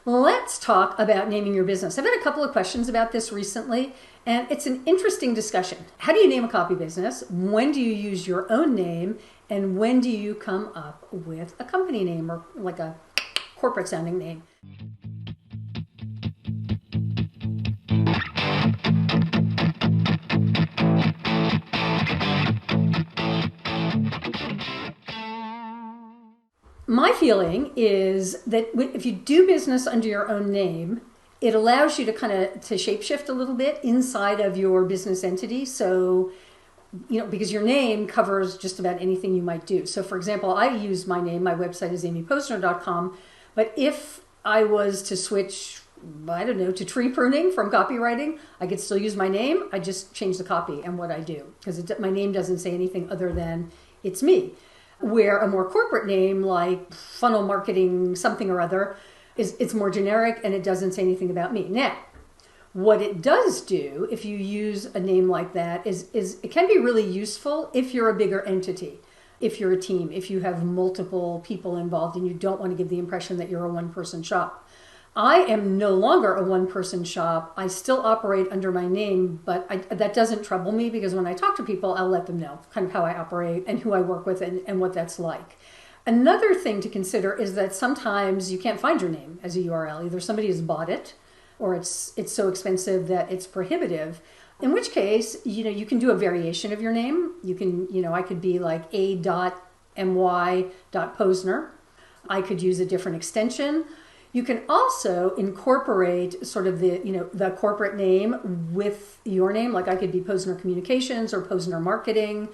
Let's talk about naming your business. I've had a couple of questions about this recently, and it's an interesting discussion. How do you name a copy business? When do you use your own name? And when do you come up with a company name or like a corporate sounding name? My feeling is that if you do business under your own name, it allows you to to shapeshift a little bit inside of your business entity. So, because your name covers just about anything you might do. So for example, I use my name, my website is amyposner.com, but if I was to switch, I don't know, to tree pruning from copywriting, I could still use my name. I just change the copy and what I do, because my name doesn't say anything other than it's me. Where a more corporate name like funnel marketing something or other it's more generic and it doesn't say anything about me. Now, what it does do if you use a name like that is it can be really useful if you're a bigger entity, if you're a team, if you have multiple people involved and you don't want to give the impression that you're a one-person shop. I am no longer a one-person shop. I still operate under my name, but that doesn't trouble me because when I talk to people, I'll let them know kind of how I operate and who I work with and what that's like. Another thing to consider is that sometimes you can't find your name as a URL. Either somebody has bought it or it's so expensive that it's prohibitive, in which case, you can do a variation of your name. You can, I could be like a.my.posner. I could use a different extension. You can also incorporate sort of the corporate name with your name. Like I could be Posner Communications or Posner Marketing.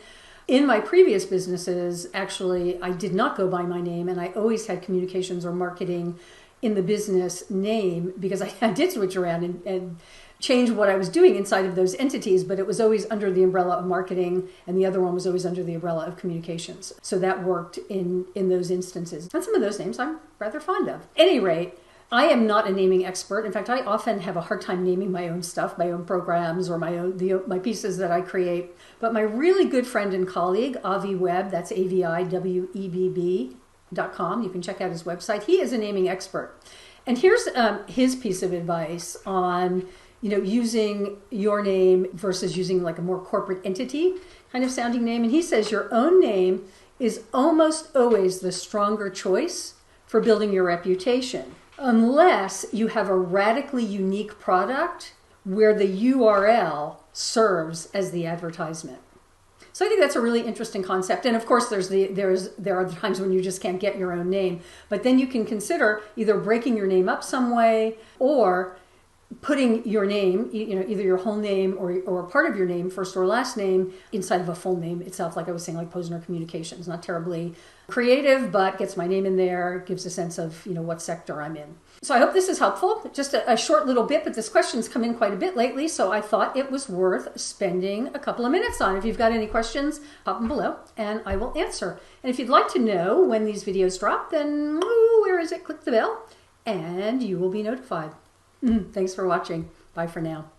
In my previous businesses, actually, I did not go by my name, and I always had communications or marketing in the business name because I did switch around and change what I was doing inside of those entities, but it was always under the umbrella of marketing, and the other one was always under the umbrella of communications. So that worked in those instances. And some of those names I'm rather fond of. At any rate, I am not a naming expert. In fact, I often have a hard time naming my own stuff, my own programs or my pieces that I create. But my really good friend and colleague, Avi Webb, that's AVIWEBB.com. You can check out his website. He is a naming expert. And here's his piece of advice on using your name versus using like a more corporate entity kind of sounding name. And he says your own name is almost always the stronger choice for building your reputation, unless you have a radically unique product where the URL serves as the advertisement. So I think that's a really interesting concept. And of course, there are times when you just can't get your own name, but then you can consider either breaking your name up some way or putting your name, either your whole name or part of your name, first or last name, inside of a full name itself, like I was saying, like Posner Communications. Not terribly creative, but gets my name in there, gives a sense of, what sector I'm in. So I hope this is helpful. Just a short little bit, but this question's come in quite a bit lately, so I thought it was worth spending a couple of minutes on. If you've got any questions, pop them below, and I will answer. And if you'd like to know when these videos drop, then where is it? Click the bell, and you will be notified. Thanks for watching. Bye for now.